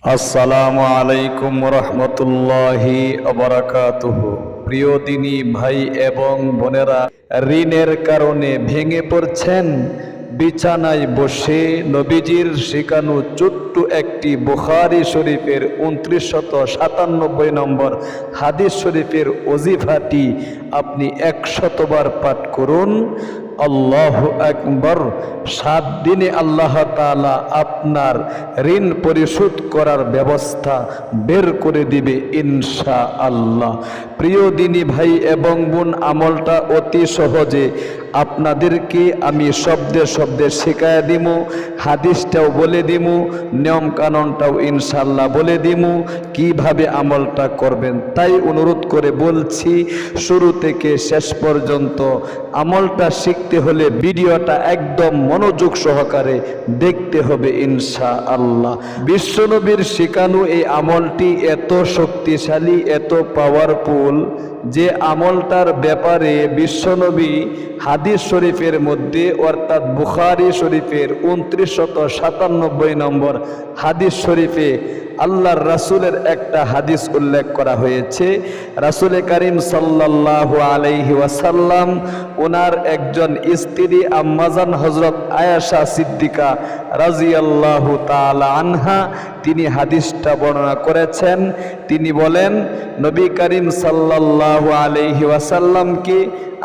আসসালামু আলাইকুম রহমতুল্লাহি বারাকাতুহু। প্রিয় দিনী ভাই এবং বোনেরা, ঋণের কারণে ভেঙে পড়ছেন, বিছানায় বসে নবীজির শেখানো ছোট্ট একটি বুখারী শরীফের ২৯৯৭ নম্বর হাদিস শরীফের ওজিফাটি আপনি ১০০ বার পাঠ করুন। আল্লাহু আকবার। ৭ দিনে আল্লাহ তাআলা আপনার ঋণ পরিশোধ করার ব্যবস্থা বের করে দিবে ইনশাআল্লাহ। প্রিয় দিনী ভাই এবং বোন, আমলটা অতি সহজে আপনাদেরকে আমি শব্দে শব্দে শেখায় দিমু, হাদিসটাও বলে দিমু, নিয়ম কানুনটাও ইনশাআল্লাহ বলে দিমু, কিভাবে আমলটা করবেন। তাই অনুরোধ করে বলছি, শুরু থেকে শেষ পর্যন্ত আমলটা শিখতে হলে ভিডিওটা একদম মনোযোগ সহকারে দেখতে হবে ইনশাআল্লাহ। বিশ্বনবীর শেখানো এই আমলটি এত শক্তিশালী, এত পাওয়ারফুল যে আমলটার ব্যাপারে বিশ্বনবী হাদিস শরীফের মধ্যে অর্থাৎ বুখারী শরীফের ২৯৯৭ নম্বর হাদিস শরীফে আল্লাহর রাসূলের একটা হাদিস উল্লেখ করা হয়েছে। রাসূল কারীম সাল্লাল্লাহু আলাইহি ওয়াসাল্লাম ওনার একজন স্ত্রী আম্মাজান হযরত আয়েশা সিদ্দিকা রাদিয়াল্লাহু তাআলা আনহা, তিনি হাদিসটা বর্ণনা করেছেন। তিনি বলেন, নবী করিম সাল্লাল্লাহু আলাইহি ওয়াসাল্লামকে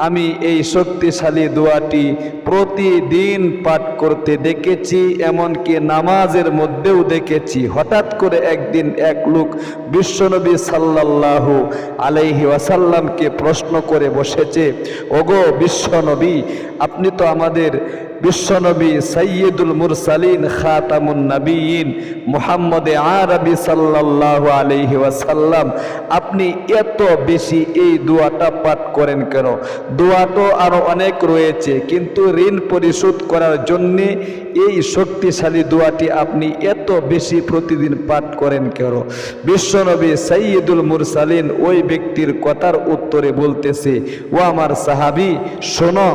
আমি এই শক্তিশালী দোয়াটি প্রতিদিন পাঠ করতে দেখেছি, এমনকি নামাজের মধ্যেও দেখেছি। হঠাৎ করে একদিন এক লোক বিশ্বনবী সাল্লাল্লাহু আলাইহি ওয়াসাল্লামকে প্রশ্ন করে বসেছে, ওগো বিশ্বনবী, আপনি তো আমাদের বিশ্বনবী সাইয়্যিদুল মুরসালিন খাতামুন নবিয়্যিন মুহাম্মদ আরবি সাল্লাল্লাহু আলাইহি ওয়াসাল্লাম, আপনি এত বেশি এই দোয়াটা পাঠ করেন কেন? দোয়া তো আরো অনেক রয়েছে, কিন্তু ঋণ পরিশোধ করার জন্য এই শক্তিশালী দোয়াটি আপনি এত বেশি প্রতিদিন পাঠ করেন কেন? বিশ্বনবী সাইয়্যিদুল মুরসালিন ওই ব্যক্তির কথার উত্তরে বলতেছে, ও আমার সাহাবী, শোনো,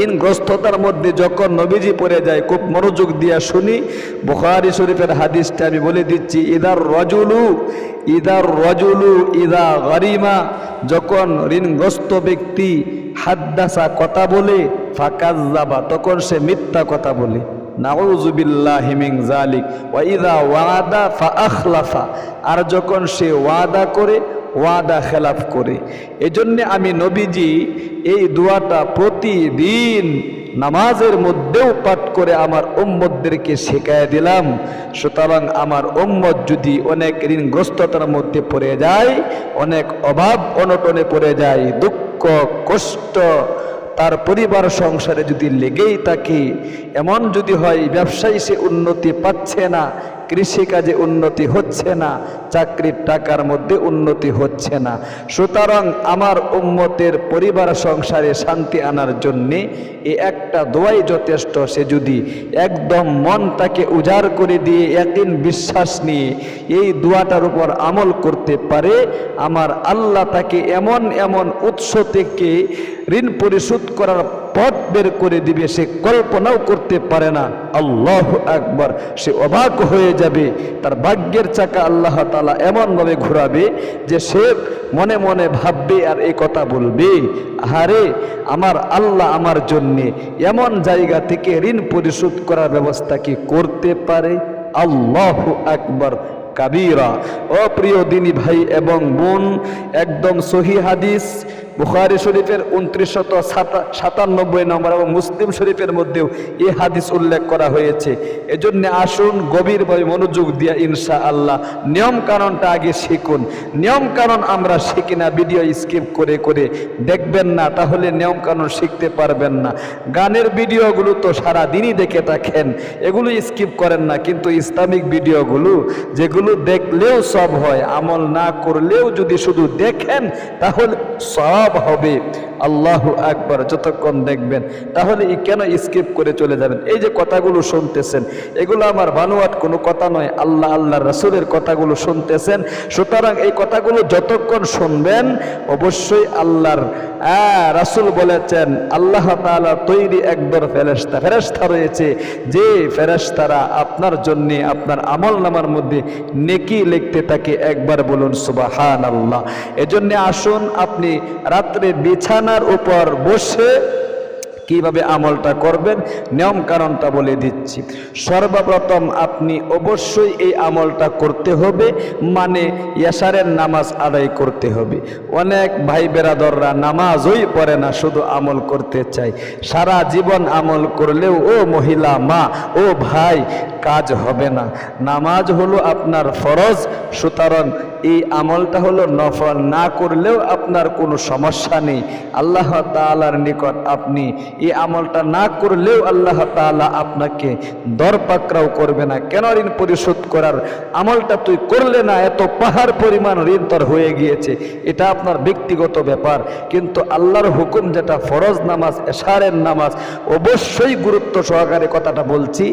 ঋণগ্রস্ততার মধ্যে যখন নবীজি পড়ে যায়, খুব মনোযোগ দিয়া শুনি, বুখারী শরীফের হাদিসটা আমি বলে দিচ্ছি। ইদার রজুলু ইদা গরিমা, যখন ঋণগ্রস্ত ব্যক্তি হাদ্দাসা কথা বলে, ফাকাজ্জাবা, তখন সে মিথ্যা কথা বলে, নাউযু বিল্লাহি মিন যালিক, ওয়া ইদা ওয়াদা ফাআখলাফা, আর যখন সে ওয়াদা করে ওয়াদা খেলাফ করে। এজন্য আমি নবীজি এই দোয়াটা প্রতিদিন নামাজের মধ্যেও পাঠ করে আমার উম্মতদেরকে শেখায় দিলাম। সুতরাং আমার উম্মত যদি অনেক ঋণগ্রস্ততার মধ্যে পড়ে যায়, অনেক অভাব অনটনে পড়ে যায়, দুঃখ কষ্ট তার পরিবার সংসারে যদি লেগেই থাকে, এমন যদি হয় ব্যবসায় সে উন্নতি পাচ্ছে না, কৃষিকাজে উন্নতি হচ্ছে না, চাকরির টাকার মধ্যে উন্নতি হচ্ছে না, সুতরাং আমার উম্মতের পরিবার সংসারে শান্তি আনার জন্যে এই একটা দোয়াই যথেষ্ট। সে যদি একদম মনটাকে উজাড় করে দিয়ে ইয়াকিন বিশ্বাস নিয়ে এই দোয়াটার উপর আমল করতে পারে, আমার আল্লাহ তাকে এমন এমন উৎস থেকে ঋণ পরিশোধ করার পথ বের করে দিবে, সে কল্পনাও করতে পারে না। আল্লাহু আকবার। সে অবাক হয়ে যাবে, তার ভাগ্যের চাকা আল্লাহ তাআলা এমনভাবে ঘোরাবে যে সে মনে মনে ভাববে আর এই কথা বলবে, আহারে আমার আল্লাহ আমার জন্যে এমন জায়গা থেকে ঋণ পরিশোধ করার ব্যবস্থা কি করতে পারে। আল্লাহু আকবার কাবীরা। ও প্রিয় দিনী ভাই এবং বোন, একদম সহিহ হাদিস বুখারী শরীফের ২৯৯৭ নম্বর এবং মুসলিম শরীফের মধ্যেও এই হাদিস উল্লেখ করা হয়েছে। এজন্য আসুন গভীরভাবে মনোযোগ দিয়া ইনশাআল্লাহ নিয়ম কানুনটা আগে শিখুন। নিয়ম কানুন আমরা শিখি না, ভিডিও স্কিপ করে করে দেখবেন না, তাহলে নিয়ম কানুন শিখতে পারবেন না। গানের ভিডিওগুলো তো সারা দিনই দেখে থাকেন, এগুলো স্কিপ করেন না, কিন্তু ইসলামিক ভিডিওগুলো যেগুলো দেখলেও সব হয়, আমল না করলেও যদি শুধু দেখেন তাহলে সব সওয়াব হবে। আল্লাহু আকবার যতক্ষণ দেখবেন, তাহলে কেন স্কিপ করে চলে যাবেন? এই যে কথাগুলো শুনতেছেন, এগুলো আমার বানোয়াট কোনো কথা নয়, আল্লাহ আল্লাহর রাসূলের কথাগুলো শুনতেছেন। সুতরাং এই কথাগুলো যতক্ষণ শুনবেন, অবশ্যই আল্লাহর রাসূল বলেছেন আল্লাহ তাআলা তৈরি একদল ফেরেশতা রয়েছে, যে ফেরেশতারা আপনার জন্য আপনার আমলনামার মধ্যে নেকি লিখতে থাকে। একবার বলুন সুবহানাল্লাহ। এজন্য আসুন আপনি রাত্রে বিছানার উপর বসে কিভাবে আমলটা করবেন, নিয়ম কারণটা বলে দিচ্ছি। সর্বপ্রথম আপনি অবশ্যই এই আমলটা করতে হবে, মানে এশারের নামাজ আদায় করতে হবে। অনেক ভাই বেরাদররা নামাজই পড়ে না, শুধু আমল করতে চায়। সারা জীবন আমল করলেও ও মহিলা মা, ও ভাই, কাজ হবে না। নামাজ হলো আপনার ফরজ, সুতরাং এই আমলটা হলো নফল, না করলেও আপনার কোনো সমস্যা নেই। আল্লাহ তাআলার নিকট আপনি এই আমলটা না করলেও আল্লাহ তাআলা আপনাকে দরপাকড়াও করবে না। কেন ঋণ পরিশোধ করার আমলটা তুই করলে না, এত পাহাড় পরিমাণ ঋণ তোর হয়ে গিয়েছে, এটা আপনার ব্যক্তিগত ব্যাপার। কিন্তু আল্লাহর হুকুম যেটা ফরজ নামাজ, এশারের নামাজ, অবশ্যই গুরুত্ব সহকারে কথাটা বলছি।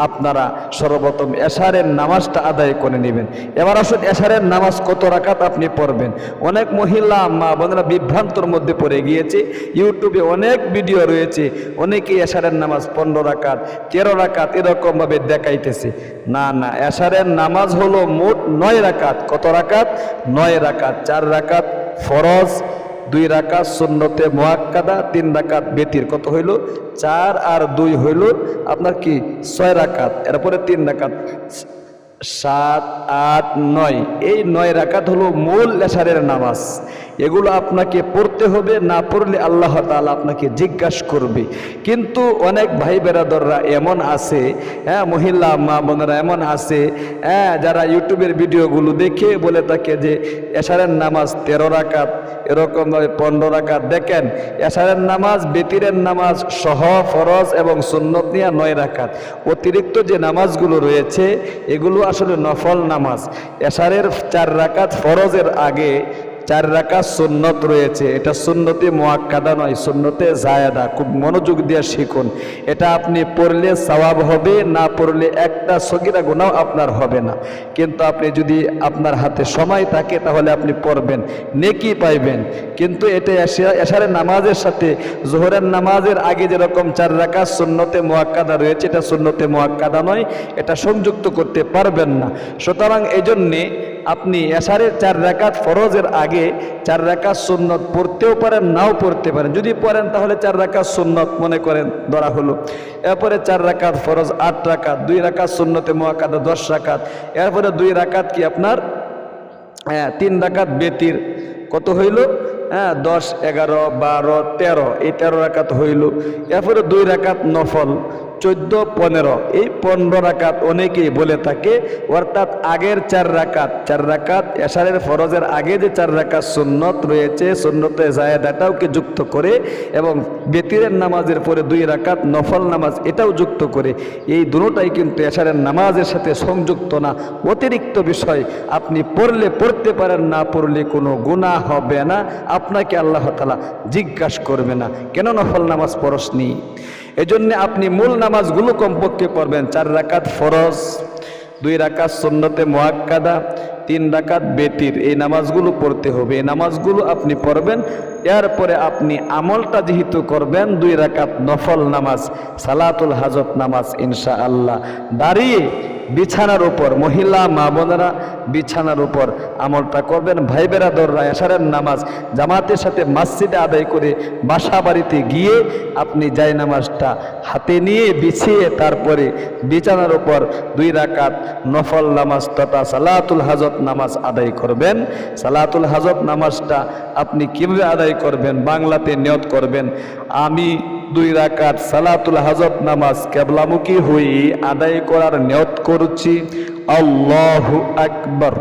আপনারা সর্বপ্রথম এশারের নামাজটা আদায় করে নেবেন। এবার আসুন এশারের নামাজ কত রাকাত আপনি পড়বেন। অনেক মহিলা মা বোনেরা বিভ্রান্তর মধ্যে পড়ে গিয়েছে। ইউটিউবে অনেক ভিডিও রয়েছে, অনেকেই এশারের নামাজ 15 রাকাত 13 রাকাত এরকম ভাবে দেখাইতেছে। না না, এশারের নামাজ হলো মোট 9 রাকাত। কত রাকাত? 9 রাকাত। 4 রাকাত ফরজ, 2 রাকাত সুন্নতে মুআক্কাদা, 3 রাকাত বেতির। কত হইল? 4 আর 2 হইল আপনার কি 6 রাকাত। এরপরে 3 রাকাত, 7, 8, 9। এই 9 রাকাত হলো মূল এশারের নামাজ। এগুলো আপনাকে পড়তে হবে, না পড়লে আল্লাহ তাআলা আপনাকে জিজ্ঞাসা করবে। কিন্তু অনেক ভাই বেরাদররা এমন আছে, মহিলা মা বোনেরা এমন আছে, যারা ইউটিউবের ভিডিওগুলো দেখে বলে থাকে যে এশারের নামাজ 13 রাকাত, এরকমভাবে 15 রাকাত। দেখেন, এশারের নামাজ বেতিরের নামাজ সহ ফরজ এবং সুন্নত নিয়ে 9 রাকাত। অতিরিক্ত যে নামাজগুলো রয়েছে এগুলো আসলে নফল নামাজ। এশারের 4 রাকাত ফরজের আগে 4 রাকাত সুন্নত রয়েছে। এটা সুন্নতে মুআক্কাদা নয়, সুন্নতে জায়েদা। খুব মনোযোগ দিয়ে শিখুন। এটা আপনি পড়লে সওয়াব হবে, না পড়লে একটা সগীরা গুনাহ আপনার হবে না। কিন্তু আপনি যদি আপনার হাতে সময় থাকে তাহলে আপনি পড়বেন, নেকি পাইবেন। কিন্তু এটা এশারের নামাজের সাথে জোহরের নামাজের আগে যেরকম 4 রাকাত সুন্নতে মুআক্কাদা রয়েছে, এটা সুন্নতে মুআক্কাদা নয়, এটা সংযুক্ত করতে পারবেন না। সুতরাং এই জন্যে আপনি এশারের 4 রাকাত ফরজের আগে 4 রাকাত সুন্নত পড়তেও পারেন, নাও পড়তে পারেন। যদি পড়েন তাহলে 4 রাকাত সুন্নত মনে করেন ধরা হলো। এরপরে 4 রাকাত ফরজ 8 রাকাত, 2 রাকাত সুন্নতে মুআক্কাদা 10 রাকাত। এরপরে 2 রাকাত কি আপনার 3 রাকাত বেতির। কত হইল? 10, 11, 12, 13। এই 13 রাকাত হইল। এরপরে 2 রাকাত নফল 14, 15। এই 15 রাকাত অনেকেই বলে থাকে, অর্থাৎ আগের 4 রাকাত এশারের ফরজের আগে যে 4 রাকাত সুন্নত রয়েছে, সুন্নতে জায়েদাটাওকে যুক্ত করে, এবং বেতিরের নামাজের পরে 2 রাকাত নফল নামাজ এটাও যুক্ত করে। এই দুটোটাই কিন্তু এশারের নামাজের সাথে সংযুক্ত না, অতিরিক্ত বিষয়। আপনি পড়লে পড়তে পারেন, না পড়লে কোনো গুনাহ হবে না, আপনাকে আল্লাহ তাআলা জিজ্ঞাসা করবে না কেন নফল নামাজ পড়সনি। এজন্য আপনি মূল নামাজগুলো কমপক্ষে পড়বেন। 4 রাকাত ফরজ, 2 রাকাত সুন্নতে মুআক্কাদা, 3 রাকাত বেতির। এই নামাজগুলো পড়তে হবে। এই নামাজগুলো আপনি পড়বেন। এরপরে আপনি আমলটা যেহেতু করবেন 2 রাকাত নফল নামাজ, সালাতুল হাজত নামাজ, ইনশাআল্লাহ দাঁড়িয়ে বিছানার উপর, মহিলা মা বোনেরা বিছানার উপর আমলটা করবেন। ভাই বেরাদররা এশারের নামাজ জামাতের সাথে মসজিদে আদায় করে বাসা বাড়িতে গিয়ে আপনি জায় নামাজটা হাতে নিয়ে বিছিয়ে তারপরে বিছানার উপর 2 রাকাত নফল নামাজ তথা সালাতুল হাজত নামাজ আদায় করবেন। সালাতুল হাজত নামাজটা আপনি কিভাবে আদায় করবেন? বাংলাতে নিয়ত করবেন, আমি 2 রাকাত সালাতুল হাজত নামাজ কিবলামুখী হয়ে আদায় করার নিয়ত করছি, আল্লাহু আকবার।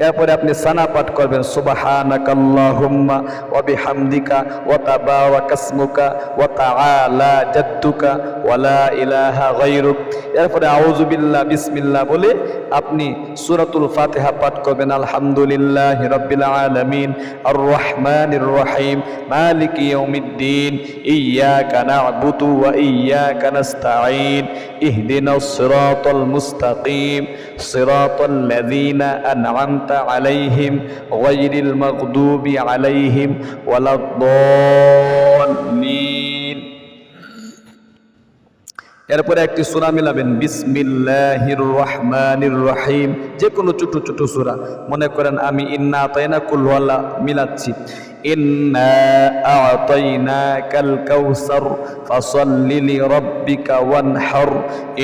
এরপরে আপনি সানা পাঠ করবেন, সুবহানাকাল্লাহুম্মা ওয়া বিহামদিকা ওয়া তাবারাকা ইসমুকা ওয়া তাআলা জাদ্দুকা ওয়া লা ইলাহা গায়রুক। এরপরে আউযু বিল্লাহ বিসমিল্লাহ বলে আপনি সূরাতুল ফাতিহা পাঠ করবেন। আলহামদুলিল্লাহি রাব্বিল আলামিন আর রহমানির রহিম মালিকি ইয়াউমিদ্দিন ইয়্যাকা না'বুদু ওয়া ইয়্যাকা নাস্তাঈন ইহদিনাস সিরাতাল মুস্তাকিম সিরাতাল লাযীনা আন'আমতা আলাইহিম গায়রিল মাগদুবি আলাইহিম ওয়ালাদ-দাল্লিন। এরপরে একটি সূরা মিলাবেন, বিসমিল্লাহির রহমানির রহিম। যে কোনো ছোট ছোট সূরা, মনে করেন আমি ইন্না আতাইনা কুল হুয়াল্লাহ মিলাচ্ছি, ইন্না আতাইনাকাল কাউসার ফাসাল্লি লিরাব্বিকা ওয়ানহার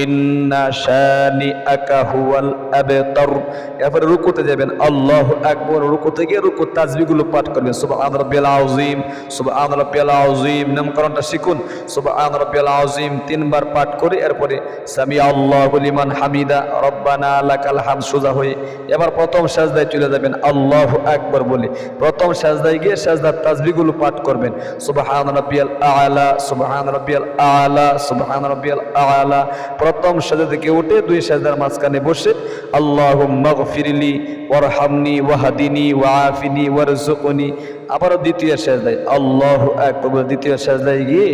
ইন্না শানিআকা হুয়াল আবতার। এরপরে রুকুতে যাবেন, আল্লাহু আকবার। রুকুতে গিয়ে রুকুর তাসবিহগুলো পাঠ করবেন, সুবহান রাব্বিয়াল আযীম, সুবহান রাব্বিয়াল আযীম। নামকরণটা শিখুন, সুবহান রাব্বিয়াল আযীম 3 বার পাঠ করে এরপরে সামি আল্লাহু লিমান হামিদা রব্বানা লাকাল হামদ সোজা হয়ে এবার প্রথম সাজদায় চলে যাবেন আল্লাহু আকবার বলে। প্রথম সাজদায় গিয়ে সাজদার তাসবিহগুলো পাঠ করবেন, সুবহান রাব্বিয়াল আ'লা, সুবহান রাব্বিয়াল আ'লা, সুবহান রাব্বিয়াল আ'লা। প্রথম সাজদা থেকে উঠে 2 সাজদার মাঝখানে বসে আল্লাহুম্মা গফিরলি ওয়ারহামনি ওয়াহদিনি ওয়াআফিনি ওয়ারযুকনি। আবারও দ্বিতীয় সাজদায় আল্লাহু আকবার। দ্বিতীয় সাজদায় গিয়ে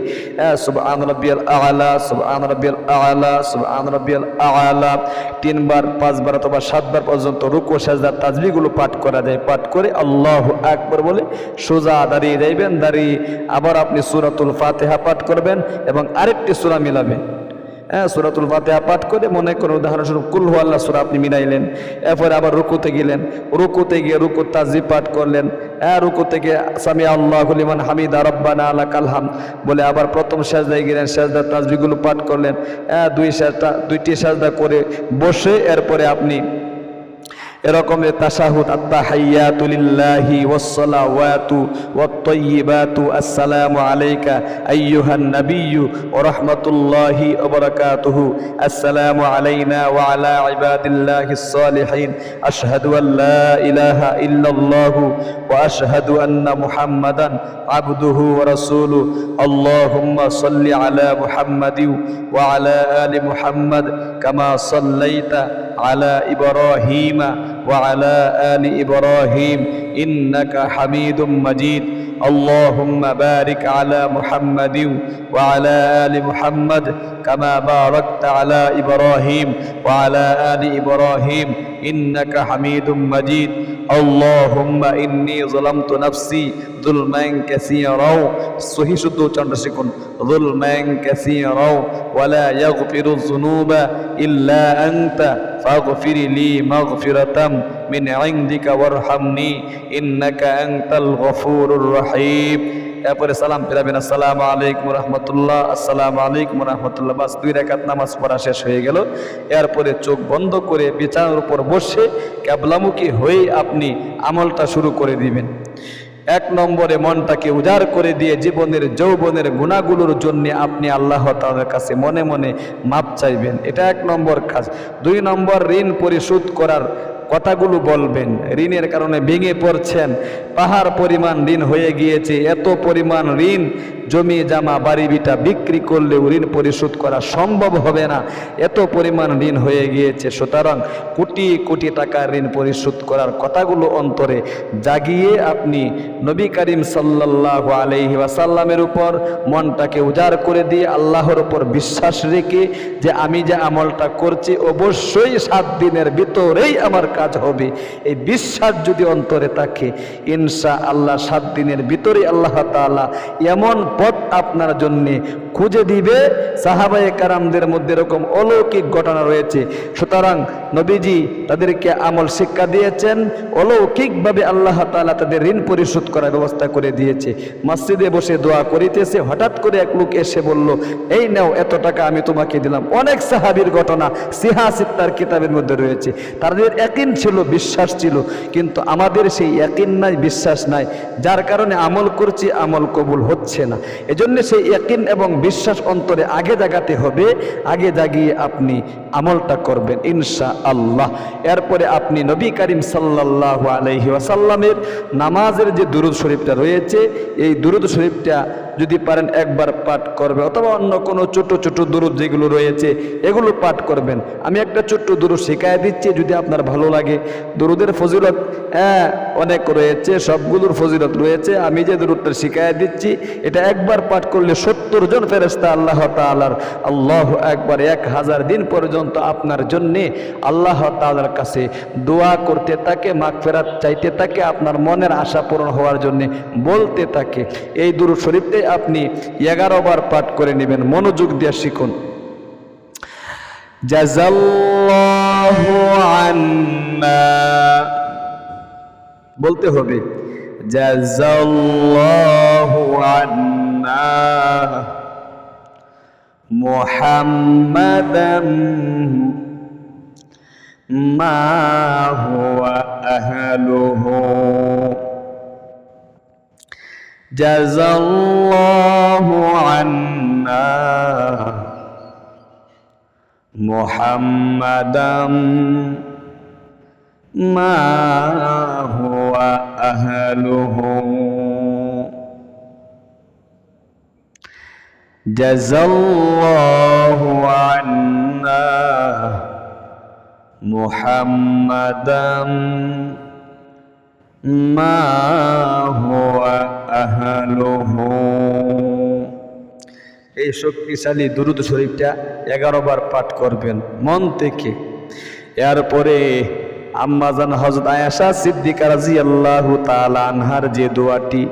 সুবহান রাব্বিয়াল আ'লা, সুবহান রাব্বিয়াল আ'লা, সুবহান রাব্বিয়াল আ'লা 3 বার 5 বার অথবা 7 বার পর্যন্ত রুকু সাজদার তাসবিহগুলো পাঠ করা যায়। পাঠ করে আল্লাহু আকবার বলে সোজা দাঁড়িয়ে যাইবেন। দাঁড়িয়ে আবার আপনি সূরাতুল ফাতিহা পাঠ করবেন এবং আরেকটি সূরা মিলাবেন। সূরাতুল ফাতিহা পাঠ করে মনে করুন উদাহরণস্বরূপ কুল হুয়াল্লাহ সূরা আপনি মিলাইলেন। এরপরে আবার রুকুতে গেলেন, রুকুতে গিয়ে রুকুর তাসবিহ পাঠ করলেন। রুকু থেকে সামি আল্লাহু লিমান হামিদা রব্বানা লাকাল হামদ বলে আবার প্রথম সাজদায় গেলেন, সাজদার তাসবিহগুলো পাঠ করলেন। 2টি সাজদা করে বসে এরপরে আপনি এরকম তাশাহুদ, আত-তাহিয়াতু লিল্লাহি ওয়াস-সালাওয়াতু ওয়াত-তাইয়্যিবাতু আসসালামু আলাইকা আইয়ুহান নাবিয়্যু ওয়া রাহমাতুল্লাহি ওয়া বারাকাতুহু আসসালামু আলাইনা ওয়া আলা ইবাদিল্লাহিস সালিহিন আশহাদু আল লা ইলাহা ইল্লাল্লাহু ওয়া আশহাদু আন্না মুহাম্মাদান আবদুহু ওয়া রাসূলুহু আল্লাহুম্মা সাল্লি আলা মুহাম্মাদিন ওয়া আলা আলি মুহাম্মাদ কামা সাল্লাইতা আলা ইব্রাহিমা وعلى آل إبراهيم إنك حميد مجيد اللهم بارك على محمد وعلى آل محمد كما باركت على إبراهيم وعلى آل إبراهيم إنك حميد مجيد اللهم إني ظلمت نفسي ظلما كثيرا صحيح শুদ্ধ উচ্চারণটা শিখুন ظلما كثيرا ولا يغفر الذنوب إلا أنت فاغفر لي مغفرة من عندك وارحمني إنك أنت الغفور الرحيم। এরপরে সালাম ফিরাবেন, আসসালামু আলাইকুম রাহমাতুল্লাহ, আসসালামু আলাইকুম রাহমাতুল্লাহ। বাস 2 রাকাত নামাজ পড়া শেষ হয়ে গেল। এরপরে চোখ বন্ধ করে বিছানার উপর বসে কিবলামুখী হয়ে আপনি আমলটা শুরু করে দিবেন। 1 নম্বরে মনটাকে উজাড় করে দিয়ে জীবনের যৌবনের গুনাহগুলোর জন্য আপনি আল্লাহ তাআলার কাছে মনে মনে মাপ চাইবেন। এটা 1 নম্বর কাজ। 2 নম্বর ঋণ পরিশোধ করার কথাগুলো বলবেন। ঋণের কারণে ভেঙে পড়ছেন, পাহাড় পরিমাণ ঋণ হয়ে গিয়েছে। এত পরিমাণ ঋণ, জমি জামা বাড়ি ভিটা বিক্রি করলেও ঋণ পরিশোধ করা সম্ভব হবে না, এত পরিমাণ ঋণ হয়ে গিয়েছে। সুতরাং কোটি কোটি টাকার ঋণ পরিশোধ করার কথাগুলো অন্তরে জাগিয়ে আপনি নবী করিম সাল্লাল্লাহু আলাইহি ওয়াসাল্লামের উপর মনটাকে উজাড় করে দিয়ে আল্লাহর উপর বিশ্বাস রেখে যে আমি যে আমলটা করছি অবশ্যই 7 দিনের ভিতরেই আমার কাজ হবে, এই বিশ্বাস যদি অন্তরে থাকে ইনশাআল্লাহ 7 দিনের ভিতরেই আল্লাহ তাআলা এমন পথ আপনার জন্য খুঁজে দিবে। সাহাবায়ে কেরামদের মধ্যে এরকম অলৌকিক ঘটনা রয়েছে। সুতরাং নবীজি তাদেরকে আমল শিক্ষা দিয়েছেন, অলৌকিকভাবে আল্লাহ তাআলা তাদের ঋণ পরিশোধ করার ব্যবস্থা করে দিয়েছে। মসজিদে বসে দোয়া করিতেছে, হঠাৎ করে এক লোক এসে বলল, এই নাও এত টাকা আমি তোমাকে দিলাম। অনেক সাহাবীর ঘটনা সিহা সিত্তার কিতাবের মধ্যে রয়েছে। তাদের ইয়াকিন ছিল, বিশ্বাস ছিল, কিন্তু আমাদের সেই ইয়াকিন নাই, বিশ্বাস নাই, যার কারণে আমল করছি আমল কবুল হচ্ছে না। এজন্য সেই ইয়াকিন এবং বিশ্বাস অন্তরে আগে জাগাতে হবে, আগে জাগিয়ে আপনি আমলটা করবেন ইনশাআল্লাহ। এরপরে আপনি নবী করিম সাল্লাল্লাহু আলাইহি ওয়াসাল্লামের নামাজের যে দুরূদ শরীফটা রয়েছে, এই দুরূদ শরীফটা যদি পারেন একবার পাঠ করবেন, অথবা অন্য কোনো ছোট ছোট দুরূদ যেগুলো রয়েছে এগুলো পাঠ করবেন। আমি একটা ছোট্ট দুরূদ শিখাই দিচ্ছি, যদি আপনার ভালো লাগে। দুরূদের ফজিলত অনেক রয়েছে, সবগুলোর ফজিলত রয়েছে। আমি যে দুরূদটা শিখাই দিচ্ছি, এটা একবার পাঠ করলে 70 জন ফেরেশতা আল্লাহ তাআলার আল্লাহু আকবার 1000 দিন পর্যন্ত আপনার জন্যে আল্লাহ তাআলার কাছে দোয়া করতে থাকে, মাগফিরাত চাইতে থাকে, আপনার মনের আশা পূরণ হওয়ার জন্য বলতে থাকে। এই দুরূদ শরীফটাই আপনি 11 বার পাঠ করে নেবেন। মনোযোগ দিয়ে শিখুন। জাযাল্লাহু আন্না, বলতে হবে জাযাল্লাহু আন্না মুহাম্মাদান মা হুয়া আহলুহু, জাযাল্লাহু আন্না মুহাম্মাদান মা হুয়া আহলুহু, জাযাল্লাহু আন্না মুহাম্মাদান মা হুয়া আহলুহু। এই শক্তিশালী দুরূদ শরীফটা 11 বার পাঠ করবেন মন থেকে। এরপরে আম্মা জান হযরত আয়েশা সিদ্দিকা রাদিয়াল্লাহু তাআলা আনহার যে দোয়াটি,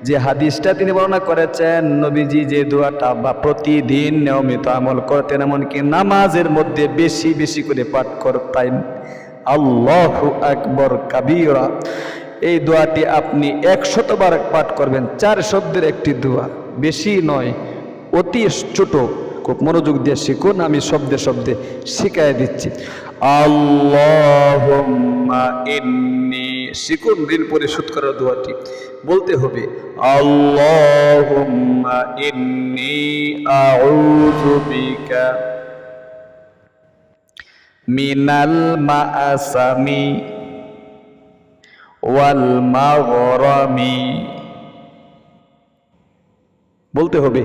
যে হাদিসটা তিনি বর্ণনা করেছেন, নবীজি যে দোয়াটা বা প্রতিদিন নিয়মিত আমল করতেন, এমনকি নামাজের মধ্যে বেশি বেশি করে পাঠ করতেন, আল্লাহু আকবার কাবীরা। এই দোয়াটি আপনি 100 বার পাঠ করবেন। 4 শব্দের একটি দোয়া, বেশি নয়, অতি ছোট। খুব মনোযোগ দিয়ে শিখুন, আমি শব্দে শব্দে শিখাই দিচ্ছি। আল্লাহুম্মা ইন্নী, শিখুন ঋণ পরিশোধ করার দোয়াটি বলতে হবে। আল্লাহুম্মা ইন্নী আউযু বিকা মিনাল মাআসামি ওয়াল মাগরামি, বলতে হবে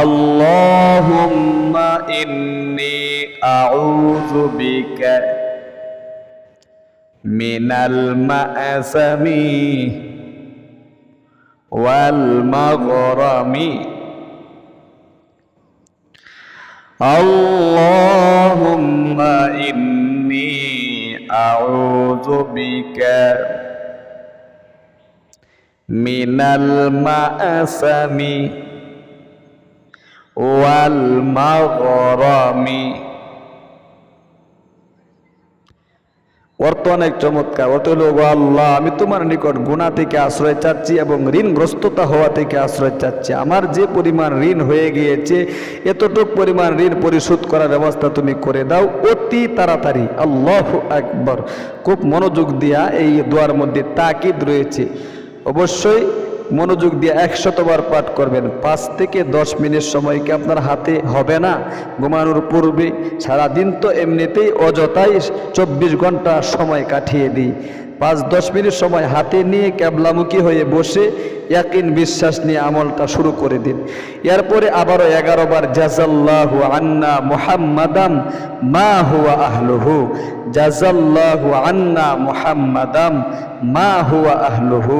আল্লাহুম্মা ইন্নী আউযু বিকা মিনাল মাআসামি ওয়াল মাগরামি, আল্লাহুম্মা ইন্নী আউযু বিকা মিনাল মাআসামি ওয়াল মাগরামি। অর্থ অনেক চমৎকার। অর্থ হলো, আল্লাহ, আমি তোমার নিকট গুনাহ থেকে আশ্রয় চাচ্ছি এবং ঋণগ্রস্ততা হওয়া থেকে আশ্রয় চাচ্ছি। আমার যে পরিমাণ ঋণ হয়ে গিয়েছে, এতটুক পরিমাণ ঋণ পরিশোধ করার ব্যবস্থা তুমি করে দাও অতি তাড়াতাড়ি। আল্লাহু আকবার। খুব মনোযোগ দিয়া এই দোয়ার মধ্যে তাকিদ রয়েছে, অবশ্যই মনোযোগ দিয়ে 100 বার পাঠ করবেন। 5 থেকে 10 মিনিট সময় কি আপনার হাতে হবে না? ঘুমানোর পূর্বে সারাদিন তো এমনিতেই অযথাই 24 ঘন্টা সময় কাটিয়ে দিই। 5-10 মিনিট সময় হাতে নিয়ে ক্যাবলামুখী হয়ে বসে ইয়াকিন বিশ্বাস নিয়ে আমলটা শুরু করে দিন। এরপরে আবারও 11 বার জাযাল্লাহু আন্না মুহাম্মাদাম মা হুয়া আহলুহু, জাযাল্লাহু আন্না মুহাম্মাদাম মা হুয়া আহলুহু,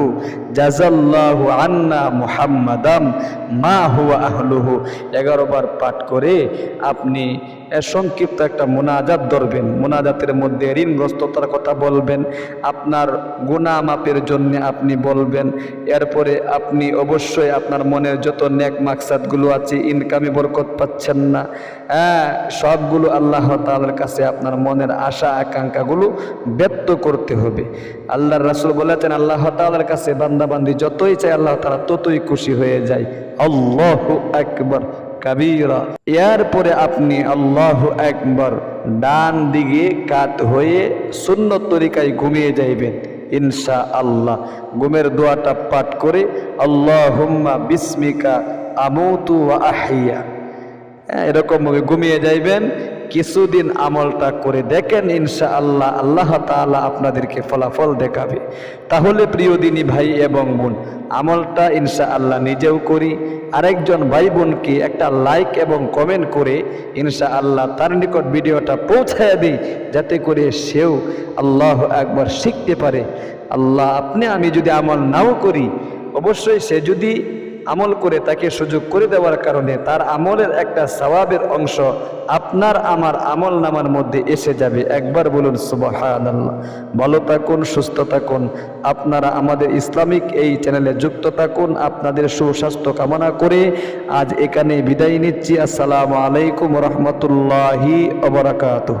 জাযাল্লাহু আন্না মুহাম্মাদাম মা হুয়া আহলুহু। 11 বার পাঠ করে আপনি সংক্ষিপ্ত একটা মুনাজাত ধরবেন। মুনাজাতের মধ্যে ঋণগ্রস্ততার কথা বলবেন, আপনার গুনাহ মাপের জন্য আপনি বলবেন। এরপরে আপনি অবশ্যই আপনার মনের যত নেক মাকসাদগুলো আছে, ইনকামে বরকত পাচ্ছেন না, সবগুলো আল্লাহ তাআলার কাছে আপনার মনের আশা আকাঙ্ক্ষাগুলো ব্যক্ত করতে হবে। আল্লাহর রাসূল বলেছেন, আল্লাহ তাআলার কাছে বান্দাবান্দি যতই চায় আল্লাহ তাআলা ততই খুশি হয়ে যায়। আল্লাহু আকবার কাবীরা। এরপরে আপনি আল্লাহু আকবার ডান দিকে কাত হয়ে সুন্নত তরিকায় ঘুমিয়ে যাইবেন ইনশাআল্লাহ। ঘুমের দোয়াটা পাঠ করে আল্লাহুম্মা বিসমিকা আমুতু ওয়া আহইয়া এরকম ঘুমিয়ে যাইবেন, কিছুদিন আমলটা করে দেখেন, ইনশাআল্লাহ আল্লাহ তাআলা আপনাদেরকে ফলাফল দেখাবে। তাহলে প্রিয় দিনী ভাই এবং বোন, আমলটা ইনশাআল্লাহ নিজেও করি, আরেকজন ভাই বোনকে একটা লাইক এবং কমেন্ট করে ইনশাআল্লাহ তার নিকট ভিডিওটা পৌঁছায় দিই, যাতে করে সেও আল্লাহু আকবার শিখতে পারে। আল্লাহ আমি যদি আমল নাও করি, অবশ্যই সে যদি আমল করে তাকে সুযোগ করে দেওয়ার কারণে তার আমলের একটা সওয়াবের অংশ আপনার আমার আমল নামার মধ্যে এসে যাবে। একবার বলুন সুবহানাল্লাহ। ভালো থাকুন, সুস্থ থাকুন, আপনারা আমাদের ইসলামিক এই চ্যানেলে যুক্ত থাকুন। আপনাদের সুস্বাস্থ্য কামনা করে আজ এখানে বিদায় নিচ্ছি। আসসালামু আলাইকুম ওয়া রাহমাতুল্লাহি ওয়া বারাকাতুহু।